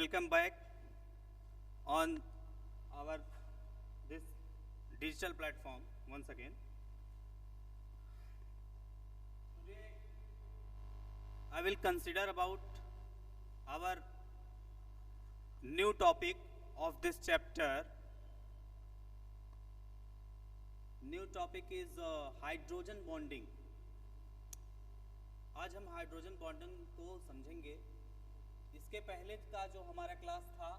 welcome back on our this digital platform once again. Today I will consider about our new topic of this chapter. New topic is hydrogen bonding. आज हम hydrogen bonding को समझेंगे. इसके पहले का जो हमारा क्लास था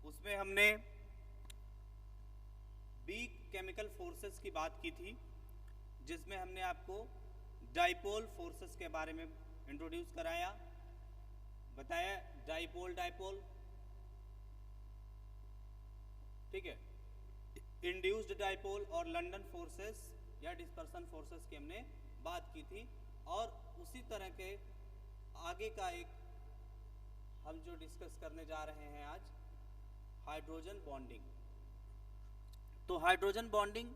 उसमें हमने वीक केमिकल फोर्सेस की बात की थी, जिसमें हमने आपको डाइपोल फोर्सेस के बारे में इंट्रोड्यूस कराया, बताया डाइपोल डाइपोल, ठीक है, इंड्यूस्ड डाइपोल और लंदन फोर्सेस या डिस्पर्सन फोर्सेस की हमने बात की थी. और उसी तरह के आगे का एक हम जो डिस्कस करने जा रहे हैं आज, हाइड्रोजन बॉन्डिंग. तो हाइड्रोजन बॉन्डिंग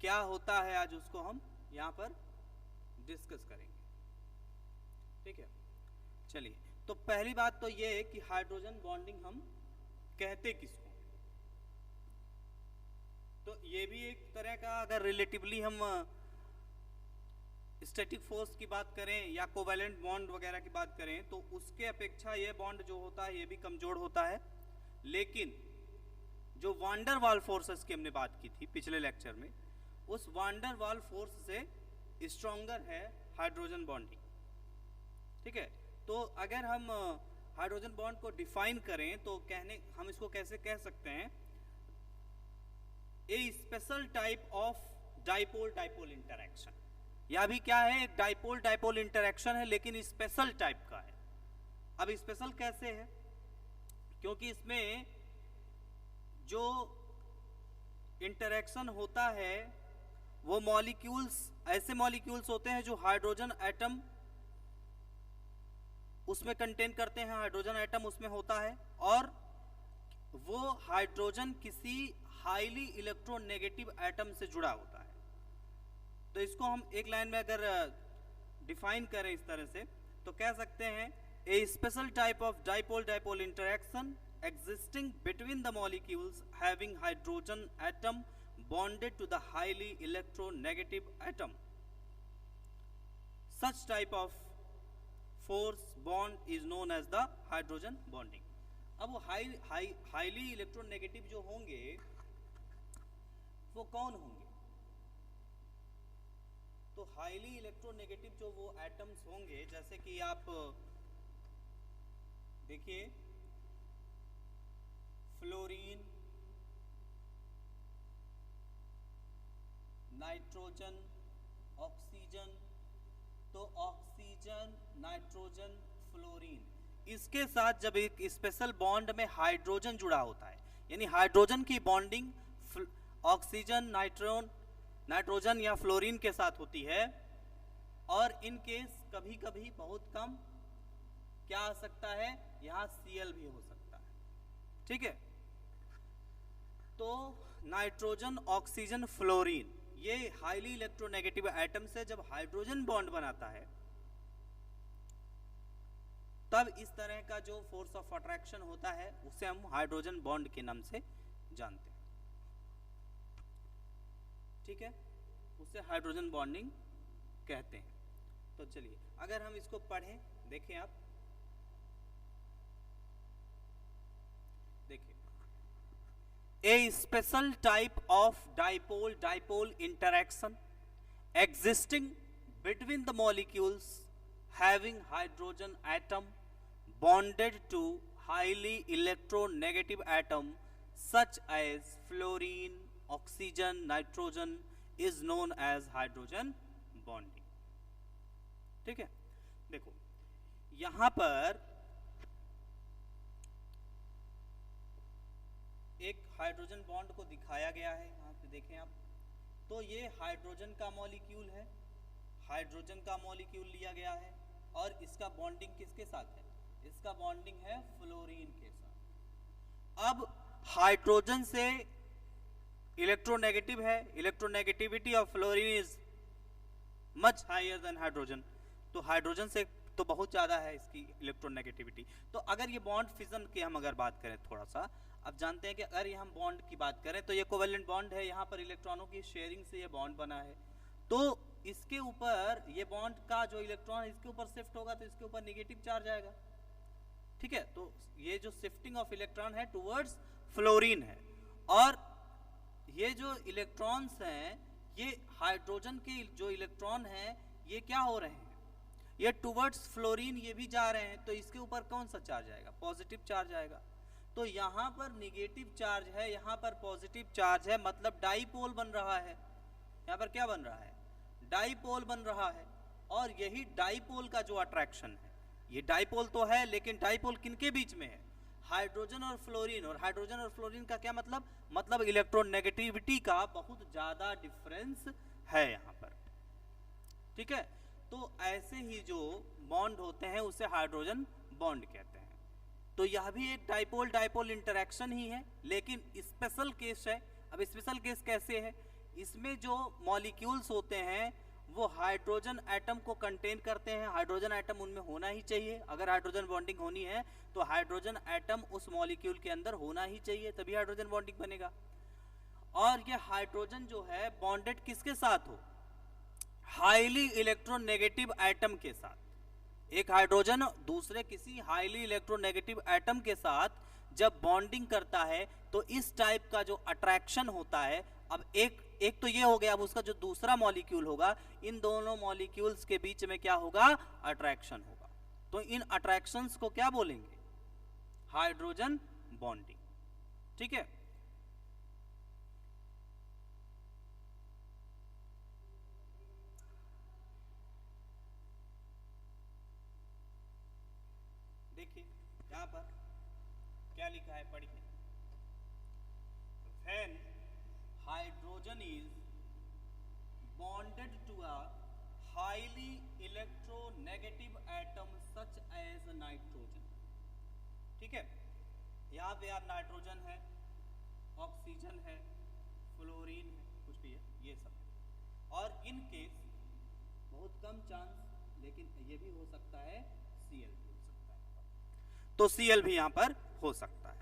क्या होता है आज उसको हम यहां पर डिस्कस करेंगे, ठीक है. चलिए, तो पहली बात तो ये है कि हाइड्रोजन बॉन्डिंग हम कहते किसको. तो ये भी एक तरह का, अगर रिलेटिवली हम स्टैटिक फोर्स की बात करें या कोवैलेंट बॉन्ड वगैरह की बात करें, तो उसके अपेक्षा ये बॉन्ड जो होता है ये भी कमजोर होता है. लेकिन जो वांडर वाल फोर्सेस की हमने बात की थी पिछले लेक्चर में, उस वांडर वाल फोर्स से स्ट्रॉन्गर है हाइड्रोजन बॉन्डिंग, ठीक है. तो अगर हम हाइड्रोजन बॉन्ड को डिफाइन करें तो हम इसको कैसे कह सकते हैं, a special type of dipole dipole interaction. यह भी क्या है, एक डाइपोल डाइपोल इंटरैक्शन है, लेकिन स्पेशल टाइप का है. अब स्पेशल कैसे है, क्योंकि इसमें जो इंटरैक्शन होता है वो मॉलिक्यूल्स, ऐसे मॉलिक्यूल्स होते हैं जो हाइड्रोजन एटम उसमें कंटेन करते हैं, हाइड्रोजन एटम उसमें होता है, और वो हाइड्रोजन किसी हाईली इलेक्ट्रोनेगेटिव एटम से जुड़ा होता है. तो इसको हम एक लाइन में अगर डिफाइन करें इस तरह से तो कह सकते हैं, a special type of dipole dipole interaction existing between the molecules having hydrogen atom bonded to the highly electronegative atom. Such type of force bond is known as the hydrogen bonding. अब वो highly electronegative जो होंगे वो कौन होंगे, तो highly electronegative जो वो एटम्स होंगे, जैसे कि आप देखिए फ्लोरीन, नाइट्रोजन, ऑक्सीजन. तो ऑक्सीजन, नाइट्रोजन, फ्लोरीन, इसके साथ जब एक स्पेशल बॉन्ड में हाइड्रोजन जुड़ा होता है, यानी हाइड्रोजन की बॉन्डिंग ऑक्सीजन, नाइट्रोजन या फ्लोरीन के साथ होती है, और इन केस कभी कभी बहुत कम क्या आ सकता है, यहां Cl भी हो सकता है, ठीक है. तो नाइट्रोजन, ऑक्सीजन, फ्लोरीन, ये हाईली इलेक्ट्रोनेगेटिव एटम से जब हाइड्रोजन बॉन्ड बनाता है तब इस तरह का जो फोर्स ऑफ अट्रैक्शन होता है उसे हम हाइड्रोजन बॉन्ड के नाम से जानते हैं, ठीक है. उसे हाइड्रोजन बॉन्डिंग कहते हैं. तो चलिए अगर हम इसको पढ़ें, देखें आप, देखिए, a special type of dipole dipole interaction existing between the molecules having hydrogen atom bonded to highly electronegative atom such as fluorine, oxygen, nitrogen is known as hydrogen bonding, ठीक है. देखो यहां पर एक हाइड्रोजन बॉन्ड को दिखाया गया है, यहां पे देखें आप. तो ये हाइड्रोजन का मॉलिक्यूल है, हाइड्रोजन का मॉलिक्यूल लिया गया है, और इसका बॉन्डिंग किसके साथ है, इसका बॉन्डिंग है फ्लोरीन के साथ. अब हाइड्रोजन से इलेक्ट्रोनेगेटिव है, electronegativity of fluorine is much higher than hydrogen. तो हाइड्रोजन से तो बहुत ज़्यादा है इसकी इलेक्ट्रोनेगेटिविटी। तो अगर ये बॉन्ड फिजन की हम अगर बात करें थोड़ा सा, अब जानते हैं कि अगर ये हम बॉन्ड की बात करें तो ये कोवेलेंट बॉन्ड है, यहाँ पर इलेक्ट्रॉनों की शेयरिंग से ये बॉन्ड बना है। तो इसके ऊपर ये बॉन्ड का जो इलेक्ट्रॉन इसके ऊपर शिफ्ट होगा तो इसके ऊपर नेगेटिव चार्ज आएगा, ठीक है। तो ये जो शिफ्टिंग ऑफ इलेक्ट्रॉन है टुवर्ड्स फ्लोरीन है, और ये जो इलेक्ट्रॉन्स हैं ये हाइड्रोजन के जो इलेक्ट्रॉन हैं ये क्या हो रहे हैं, ये टुवर्ड्स फ्लोरीन ये भी जा रहे हैं, तो इसके ऊपर कौन सा चार्ज आएगा, पॉजिटिव चार्ज आएगा। तो यहाँ पर निगेटिव चार्ज है, यहाँ पर पॉजिटिव चार्ज है, मतलब डाईपोल बन रहा है। यहाँ पर क्या बन रहा है, डाईपोल बन रहा है। और यही डाईपोल का जो अट्रैक्शन है, ये डाईपोल तो है लेकिन डाईपोल किनके बीच में है, हाइड्रोजन और फ्लोरीन। और हाइड्रोजन और फ्लोरीन का क्या मतलब इलेक्ट्रोनेगेटिविटी का बहुत ज्यादा डिफरेंस है यहाँ पर, ठीक है। तो ऐसे ही जो बॉन्ड होते हैं उसे हाइड्रोजन बॉन्ड कहते हैं। तो यह भी एक डाइपोल डाइपोल इंटरेक्शन ही है, लेकिन स्पेशल केस है। अब स्पेशल केस कैसे है, इसमें जो मॉलिक्यूल्स होते हैं वो हाइड्रोजन एटम को कंटेन करते हैं, हाइड्रोजन एटम उनमें होना ही चाहिए। अगर हाइड्रोजन बॉन्डिंग होनी है तो हाइड्रोजन एटम उस मॉलिक्यूल के अंदर होना ही चाहिए, तभी हाइड्रोजन बॉन्डिंग बनेगा। और ये हाइड्रोजन जो है बॉन्डेड किसके साथ हो, हाईली इलेक्ट्रोनेगेटिव एटम के साथ। एक हाइड्रोजन दूसरे किसी हाईली इलेक्ट्रोनेगेटिव एटम के साथ जब बॉन्डिंग करता है तो इस टाइप का जो अट्रैक्शन होता है, अब एक तो ये हो गया, अब उसका जो दूसरा मॉलिक्यूल होगा, इन दोनों मॉलिक्यूल्स के बीच में क्या होगा, अट्रैक्शन होगा। तो इन अट्रैक्शंस को क्या बोलेंगे, हाइड्रोजन बॉन्डिंग, ठीक है। देखिए यहां पर क्या लिखा है, पढ़िए। When hydrogen is bonded to a highly electronegative atom such as nitrogen, ठीक है। यहाँ पे आप नाइट्रोजन है, ऑक्सीजन है, फ्लोरीन है, कुछ भी है, ये सब। और इन केस बहुत कम चांस, लेकिन ये भी हो सकता है Cl भी हो सकता है, तो Cl भी यहाँ पर हो सकता है।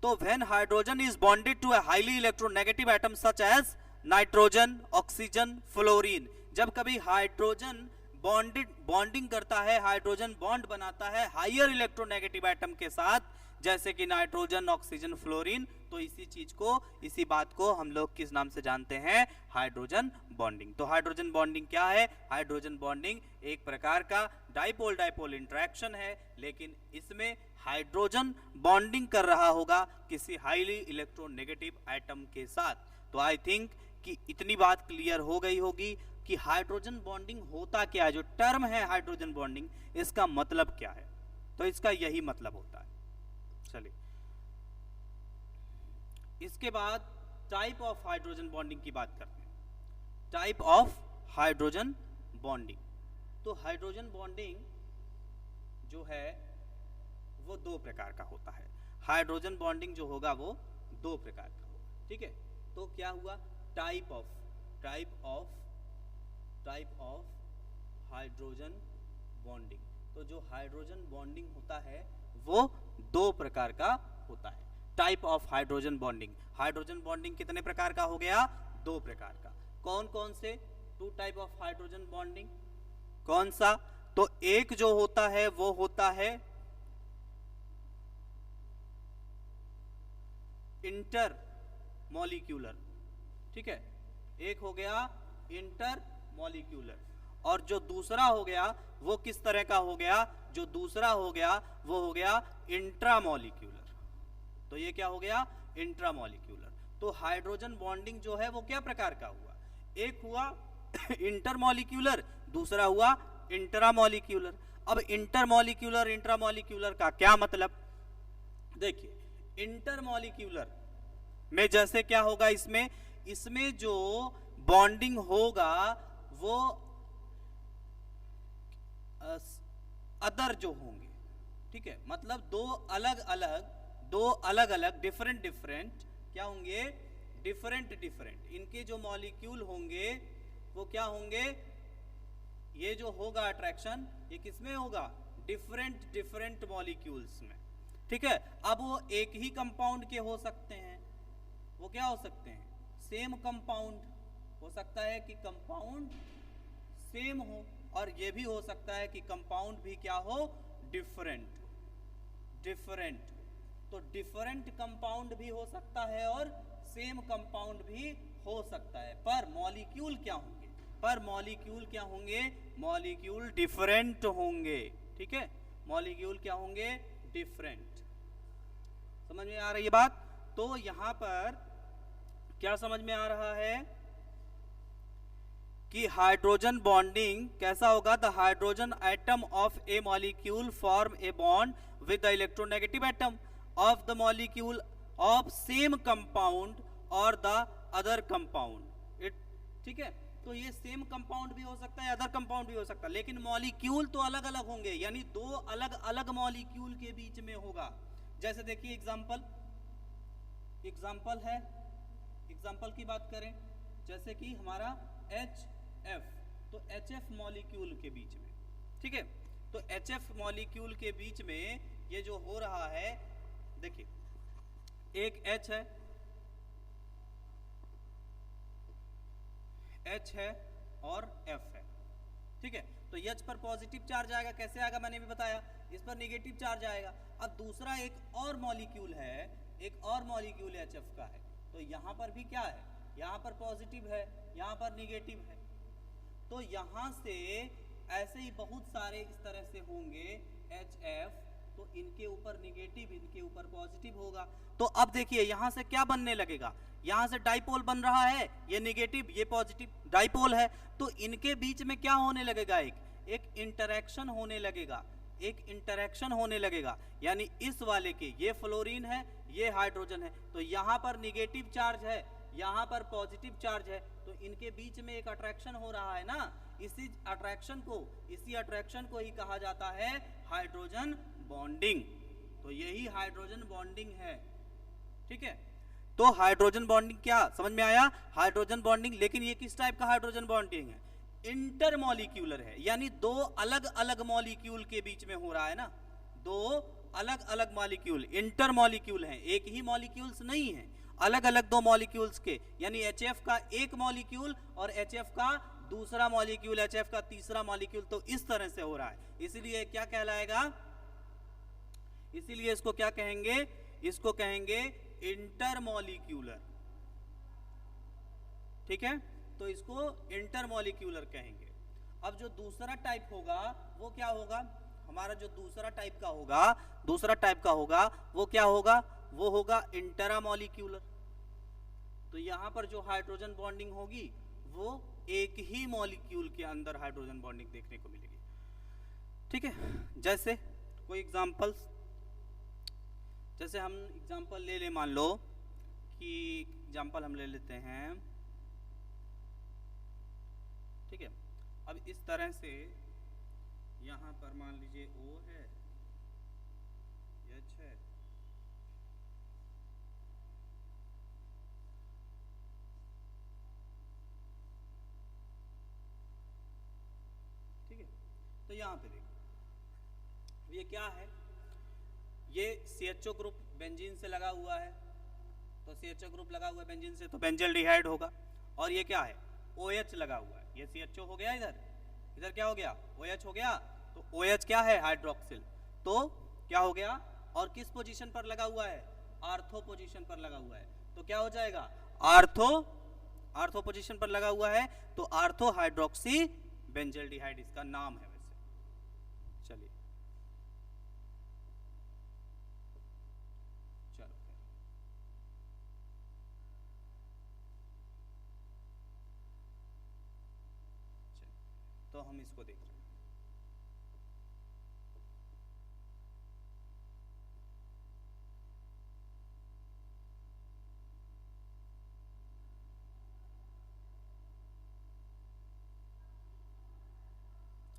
तो when hydrogen is bonded to a highly electronegative atom such as nitrogen, oxygen, fluorine, जब कभी हाइड्रोजन बॉन्डिंग करता है, हाइड्रोजन बॉन्ड बनाता है हायर इलेक्ट्रोनेगेटिव एटम के साथ, जैसे कि नाइट्रोजन, ऑक्सीजन, फ्लोरीन, तो इसी चीज को, इसी बात को हम लोग किस नाम से जानते हैं, हाइड्रोजन बॉन्डिंग। तो हाइड्रोजन बॉन्डिंग क्या है, हाइड्रोजन बॉन्डिंग एक प्रकार का डाइपोल डाइपोल इंटरेक्शन है, लेकिन इसमें हाइड्रोजन बॉन्डिंग कर रहा होगा किसी हाईली इलेक्ट्रोनेगेटिव एटम के साथ। तो आई थिंक कि इतनी बात क्लियर हो गई होगी कि हाइड्रोजन बॉन्डिंग होता क्या है, जो टर्म है हाइड्रोजन बॉन्डिंग, इसका मतलब क्या है। तो इसका यही मतलब होता है। चलिए इसके बाद टाइप ऑफ हाइड्रोजन बॉन्डिंग की बात करते हैं। टाइप ऑफ हाइड्रोजन बॉन्डिंग, तो हाइड्रोजन बॉन्डिंग जो है वो दो प्रकार का होता है। हाइड्रोजन बॉन्डिंग जो होगा वो दो प्रकार का होगा, ठीक है। तो क्या हुआ, टाइप ऑफ हाइड्रोजन बॉन्डिंग। तो जो हाइड्रोजन बॉन्डिंग होता है वो दो प्रकार का होता है। Type of hydrogen bonding, hydrogen bonding कितने प्रकार का हो गया, दो प्रकार का। कौन कौन से, two type of hydrogen bonding, कौन सा, तो एक जो होता है वो होता है इंटर मॉलिक्यूलर, ठीक है, एक हो गया इंटर मॉलिक्यूलर, और जो दूसरा हो गया वो किस तरह का हो गया, जो दूसरा हो गया वो हो गया इंट्रामॉलिक्यूलर। तो ये क्या हो गया, इंट्रामॉलिक्यूलर। तो हाइड्रोजन बॉन्डिंग जो है वो क्या प्रकार का हुआ, एक हुआ इंटरमॉलिक्यूलर, दूसरा हुआ इंट्रामॉलिक्यूलर। अब इंटरमॉलिक्यूलर इंट्रामॉलिक्यूलर का क्या मतलब, देखिए इंटरमॉलिक्यूलर में जैसे क्या होगा, इसमें जो बॉन्डिंग होगा वो अदर जो होंगे, ठीक है, मतलब दो अलग अलग डिफरेंट क्या होंगे, डिफरेंट इनके जो मॉलिक्यूल होंगे वो क्या होंगे, ये जो होगा अट्रैक्शन ये किसमें होगा, डिफरेंट डिफरेंट मॉलिक्यूल्स में, ठीक है। अब वो एक ही कंपाउंड के हो सकते हैं, वो क्या हो सकते हैं, सेम कंपाउंड हो सकता है कि कंपाउंड सेम हो, और ये भी हो सकता है कि कंपाउंड भी क्या हो, डिफरेंट डिफरेंट। तो डिफरेंट कंपाउंड भी हो सकता है और सेम कंपाउंड भी हो सकता है, पर मॉलिक्यूल क्या होंगे, पर मॉलिक्यूल क्या होंगे, मॉलिक्यूल डिफरेंट होंगे, ठीक है, मॉलिक्यूल क्या होंगे, डिफरेंट। समझ में आ रही है बात। तो यहां पर क्या समझ में आ रहा है कि हाइड्रोजन बॉन्डिंग कैसा होगा, the hydrogen atom of A molecule form a bond with the electronegative atom of the molecule of same compound और द अदर कंपाउंड। ठीक है, तो ये सेम कंपाउंड भी हो सकता है, अदर कंपाउंड भी हो सकता है, लेकिन मॉलिक्यूल तो अलग अलग होंगे, यानी दो अलग अलग मॉलिक्यूल के बीच में होगा। जैसे देखिए एग्जाम्पल है, एग्जाम्पल की बात करें, जैसे कि हमारा HF, तो HF मॉलिक्यूल के बीच में, ठीक है, तो HF मॉलिक्यूल के बीच में ये जो हो रहा है, देखिए एक H है, H है और F है, ठीक है, तो H पर पॉजिटिव चार्ज आएगा, कैसे आएगा मैंने भी बताया, इस पर नेगेटिव चार्ज आएगा। अब दूसरा एक और मॉलिक्यूल है, एक और मॉलिक्यूल HF का है, तो यहां पर भी क्या है, यहां पर पॉजिटिव है, यहां पर निगेटिव है, तो यहां से ऐसे ही बहुत सारे इस तरह से होंगे HF, तो इनके ऊपर निगेटिव, इनके ऊपर पॉजिटिव होगा। तो अब देखिए यहां से क्या बनने लगेगा, यहां से डाइपोल बन रहा है, ये निगेटिव ये पॉजिटिव, डाइपोल है, तो इनके बीच में क्या होने लगेगा, एक इंटरेक्शन होने लगेगा, एक इंटरेक्शन होने लगेगा, यानी इस वाले के ये फ्लोरीन है, ये हाइड्रोजन है, तो यहां पर निगेटिव चार्ज है, यहां पर पॉजिटिव चार्ज है, तो इनके बीच में एक अट्रैक्शन हो रहा है ना, इसी अट्रैक्शन को ही कहा जाता है हाइड्रोजन बॉन्डिंग। तो यही हाइड्रोजन बॉन्डिंग है, ठीक है। तो हाइड्रोजन बॉन्डिंग क्या समझ में आया, हाइड्रोजन बॉन्डिंग, लेकिन ये किस टाइप का हाइड्रोजन बॉन्डिंग है, इंटरमॉलिक्यूलर है, यानी दो अलग अलग मॉलिक्यूल के बीच में हो रहा है ना, दो अलग अलग मॉलिक्यूल इंटरमॉलिक्यूल हैं, एक ही मॉलिक्यूल्स नहीं है, अलग अलग दो मॉलिक्यूल्स के, यानी HF का एक मॉलिक्यूल और HF का दूसरा मॉलिक्यूल, HF का तीसरा मॉलिक्यूल, तो इस तरह से हो रहा है, इसीलिए क्या कहलाएगा, इसीलिए इसको क्या कहेंगे, इसको कहेंगे इंटरमॉलिक्यूलर, ठीक है, तो इसको इंटरमॉलिक्यूलर कहेंगे। अब जो दूसरा टाइप होगा वो क्या होगा, हमारा जो दूसरा टाइप का होगा वो क्या होगा, वो होगा इंटरामॉलिक्यूलर। तो यहां पर जो हाइड्रोजन बॉन्डिंग होगी वो एक ही मॉलिक्यूल के अंदर हाइड्रोजन बॉन्डिंग देखने को मिलेगी, ठीक है। जैसे कोई एग्जांपल्स, जैसे हम एग्जांपल ले ले, मान लो कि एग्जांपल हम ले लेते हैं, ठीक है। अब इस तरह से यहां पर मान लीजिए O है, H है, ठीक है, तो यहां पे देखो ये क्या है, ये CHO ग्रुप बेंजीन से लगा हुआ है, तो CHO ग्रुप लगा हुआ है बेंजीन से, तो बेंजल्डिहाइड होगा, और ये क्या है, OH लगा हुआ है, ये CHO हो गया, इधर क्या हो गया, OH हो गया, तो OH क्या है, हाइड्रोक्सिल, तो क्या हो गया, और किस पोजीशन पर लगा हुआ है, आर्थो पोजीशन पर लगा हुआ है, तो क्या हो जाएगा, आर्थो पोजीशन पर लगा हुआ है, तो आर्थो हाइड्रोक्सी बेंजल्डिहाइड इसका नाम है वैसे। चलिए तो हम इसको देख रहे हैं,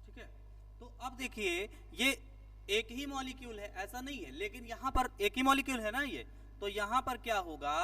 ठीक है। तो अब देखिए ये एक ही मॉलिक्यूल है ऐसा नहीं है, लेकिन यहां पर एक ही मॉलिक्यूल है ना ये, तो यहां पर क्या होगा,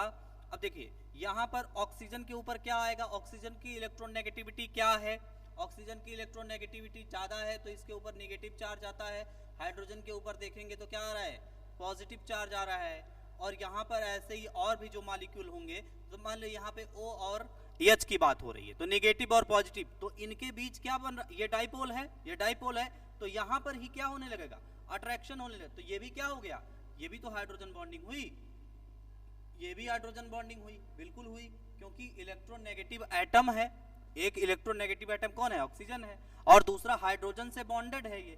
अब देखिए यहां पर ऑक्सीजन के ऊपर क्या आएगा, ऑक्सीजन की इलेक्ट्रॉन नेगेटिविटी क्या है, ऑक्सीजन की इलेक्ट्रोनेगेटिविटी ज़्यादा है तो इसके ऊपर नेगेटिव चार्ज आता है, हाइड्रोजन के ऊपर देखेंगे तो क्या आ रहा है, पॉजिटिव चार्ज आ रहा है। और यहाँ पर ऐसे ही और भी जो मॉलिक्यूल होंगे, तो मान लो यहाँ पे O और H की बात हो रही है, तो नेगेटिव और पॉजिटिव, तो इनके बीच क्या बन रहा है, ये डाइपोल है, ये डाइपोल है, तो यहाँ पर ही क्या होने लगेगा, अट्रैक्शन होने लगेगा। तो ये भी क्या हो गया, ये भी तो हाइड्रोजन बॉन्डिंग हुई, ये भी हाइड्रोजन बॉन्डिंग हुई, बिल्कुल हुई, क्योंकि इलेक्ट्रोनेगेटिव एटम है, एक इलेक्ट्रोनेगेटिव एटम कौन है, ऑक्सीजन है, और दूसरा हाइड्रोजन से बॉन्डेड है ये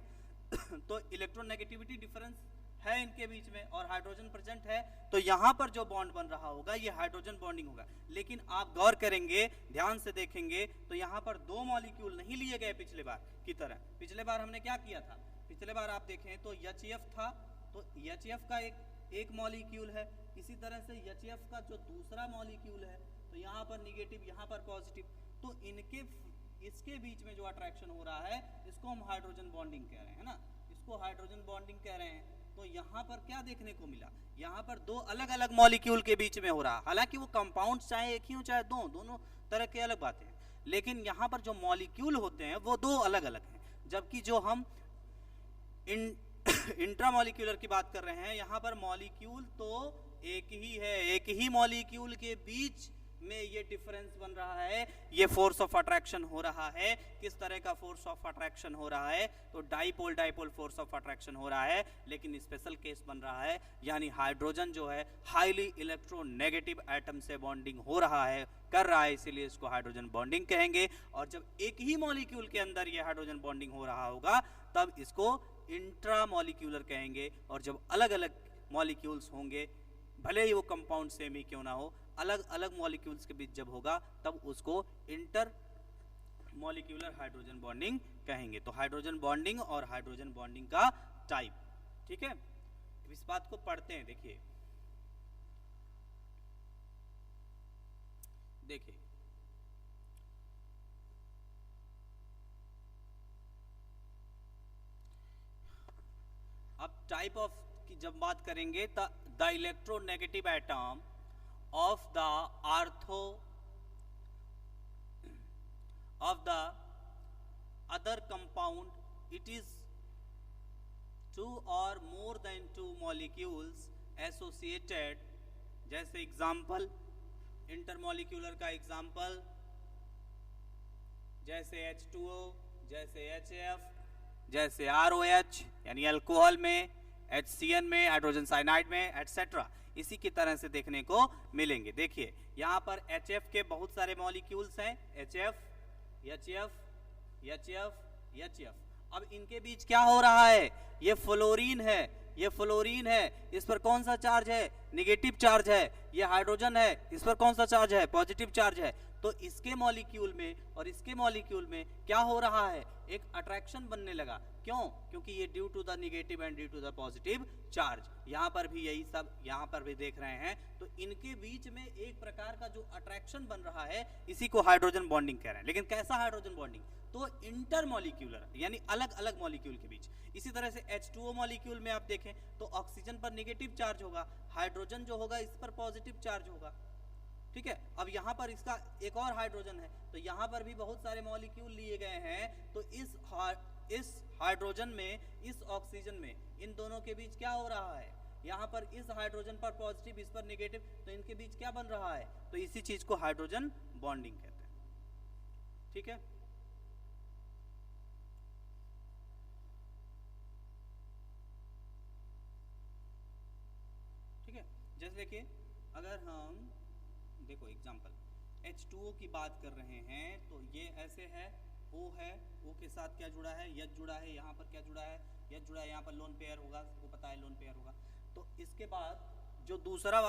तो इलेक्ट्रोनेगेटिविटी डिफरेंस है इनके बीच में और हाइड्रोजन प्रेजेंट है, तो यहाँ पर जो बॉन्ड बन रहा होगा ये हाइड्रोजन बॉन्डिंग होगा। लेकिन आप गौर करेंगे, ध्यान से देखेंगे तो यहाँ पर दो मॉलिक्यूल नहीं लिए गए पिछले बार की तरह। पिछले बार हमने क्या किया था, पिछले बार आप देखें तो HF था, तो HF का एक मॉलिक्यूल है, इसी तरह से HF का जो दूसरा मॉलिक्यूल है, तो यहाँ पर निगेटिव, यहाँ पर पॉजिटिव, तो इसके बीच में जो अट्रैक्शन हो रहा है इसको हम हाइड्रोजन बॉन्डिंग कह रहे हैं ना, इसको हाइड्रोजन बॉन्डिंग कह रहे हैं। तो यहाँ पर क्या देखने को मिला, यहाँ पर दो अलग अलग मॉलिक्यूल के बीच में हो रहा, हालांकि वो कंपाउंड चाहे एक ही हो चाहे दोनों तरह के अलग बातें हैं, लेकिन यहाँ पर जो मॉलिक्यूल होते हैं वो दो अलग अलग हैं। जबकि जो हम इंट्रामॉलिक्यूलर की बात कर रहे हैं, यहाँ पर मॉलिक्यूल तो एक ही है, एक ही मॉलिक्यूल के बीच में ये डिफरेंस बन रहा है, ये फोर्स ऑफ अट्रैक्शन हो रहा है। किस तरह का फोर्स ऑफ अट्रैक्शन हो रहा है, तो dipole dipole force of attraction हो रहा है, लेकिन स्पेशल केस बन रहा है, यानी हाइड्रोजन जो है हाईली इलेक्ट्रोनेगेटिव एटम से बॉन्डिंग हो रहा है, कर रहा है, इसीलिए इसको हाइड्रोजन बॉन्डिंग कहेंगे। और जब एक ही मॉलिक्यूल के अंदर ये हाइड्रोजन बॉन्डिंग हो रहा होगा तब इसको इंट्रामॉलिक्यूलर कहेंगे। और जब अलग अलग मॉलिक्यूल्स होंगे, भले ही वो कंपाउंड सेम ही क्यों ना हो, अलग अलग मॉलिक्यूल्स के बीच जब होगा तब उसको इंटर मॉलिक्यूलर हाइड्रोजन बॉन्डिंग कहेंगे। तो हाइड्रोजन बॉन्डिंग और हाइड्रोजन बॉन्डिंग का टाइप, ठीक है, इस बात को पढ़ते हैं। देखिए अब टाइप ऑफ की जब बात करेंगे तो the electronegative atom of the other compound, it is two or more than two molecules associated, जैसे एग्जाम्पल इंटरमॉलिक्यूलर का एग्जाम्पल जैसे H2O, जैसे HF, जैसे ROH यानी अल्कोहल में, HCN में, हाइड्रोजन साइनाइड में, एटसेट्रा, इसी की तरह से देखने को मिलेंगे। देखिए यहाँ पर HF के बहुत सारे मॉलिक्यूल्स हैं, HF, HF, HF, HF। अब इनके बीच क्या हो रहा है, ये फ्लोरीन है, ये फ्लोरीन है, इस पर कौन सा चार्ज है, नेगेटिव चार्ज है। ये हाइड्रोजन है, इस पर कौन सा चार्ज है, पॉजिटिव चार्ज है। तो इसके मॉलिक्यूल में और इसके मॉलिक्यूल में क्या हो रहा है, एक अट्रैक्शन बनने लगा। क्यों, क्योंकि ये due to the negative and due to the positive charge. यहाँ पर भी यही सब यहाँ पर भी देख रहे हैं, तो इनके बीच में एक प्रकार का जो अट्रैक्शन बन रहा है इसी को हाइड्रोजन बॉन्डिंग कह रहे हैं। लेकिन कैसा हाइड्रोजन बॉन्डिंग, तो इंटरमॉलिक्यूलर यानी अलग अलग मॉलिक्यूल के बीच। इसी तरह से H2O मॉलिक्यूल में आप देखें तो ऑक्सीजन पर नेगेटिव चार्ज होगा, हाइड्रोजन जो होगा इस पर पॉजिटिव चार्ज होगा, ठीक है। अब यहाँ पर इसका एक और हाइड्रोजन है, तो यहाँ पर भी बहुत सारे मॉलिक्यूल लिए गए हैं। तो इस हाइड्रोजन में, इस ऑक्सीजन में, इन दोनों के बीच क्या हो रहा है, यहाँ पर इस हाइड्रोजन पर पॉजिटिव, इस पर नेगेटिव, तो इनके बीच क्या बन रहा है, तो इसी चीज को हाइड्रोजन बॉन्डिंग कहते हैं, ठीक है। ठीक है, जैसे देखिए अगर हम देखो एग्जांपल H2O की बात कर रहे हैं तो ये ऐसे है, O है, O के साथ क्या जुड़ा है, H जुड़ा है, यहाँ पर क्या जुड़ा है, H जुड़ा है, यहाँ पर लोन पेयर होगा, वो पता है लोन पेयर होगा। तो इसके बाद जो दूसरा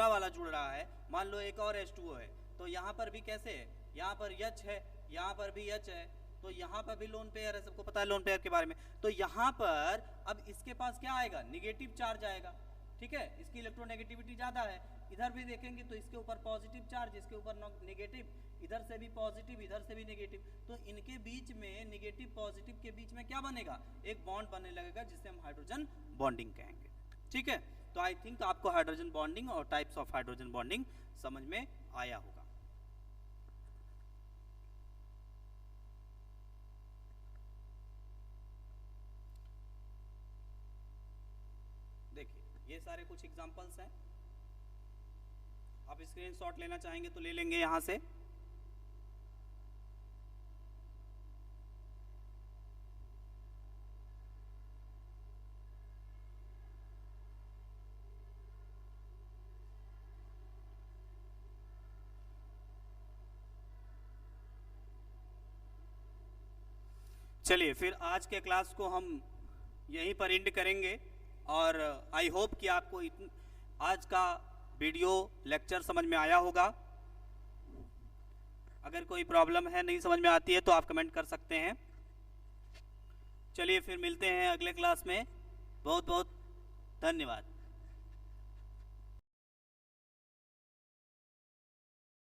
वाला जुड़ रहा है, मान लो एक और H2O है, तो यहाँ पर भी कैसे है, यहाँ पर H है, यहाँ पर भी H है, तो यहाँ पर भी लोन पेयर है, सबको पता है लोन पेयर के बारे में। तो यहाँ पर अब इसके पास क्या आएगा, निगेटिव चार्ज आएगा, ठीक है, इसकी इलेक्ट्रोनेगेटिविटी ज्यादा है। इधर भी देखेंगे तो इसके ऊपर पॉजिटिव चार्ज, इसके ऊपर नेगेटिव, इधर से भी पॉजिटिव, इधर से भी नेगेटिव, तो इनके बीच में नेगेटिव पॉजिटिव के बीच में क्या बनेगा, एक बॉन्ड बनने लगेगा जिसे हम हाइड्रोजन बॉन्डिंग कहेंगे, ठीक है। तो आई थिंक आपको हाइड्रोजन बॉन्डिंग और टाइप्स ऑफ हाइड्रोजन बॉन्डिंग समझ में आया होगा। ये सारे कुछ एग्जांपल्स हैं। आप स्क्रीनशॉट लेना चाहेंगे तो ले लेंगे यहाँ से। चलिए फिर आज के क्लास को हम यहीं पर एंड करेंगे, और आई होप कि आपको आज का वीडियो लेक्चर समझ में आया होगा। अगर कोई प्रॉब्लम है, नहीं समझ में आती है, तो आप कमेंट कर सकते हैं। चलिए फिर मिलते हैं अगले क्लास में। बहुत बहुत धन्यवाद।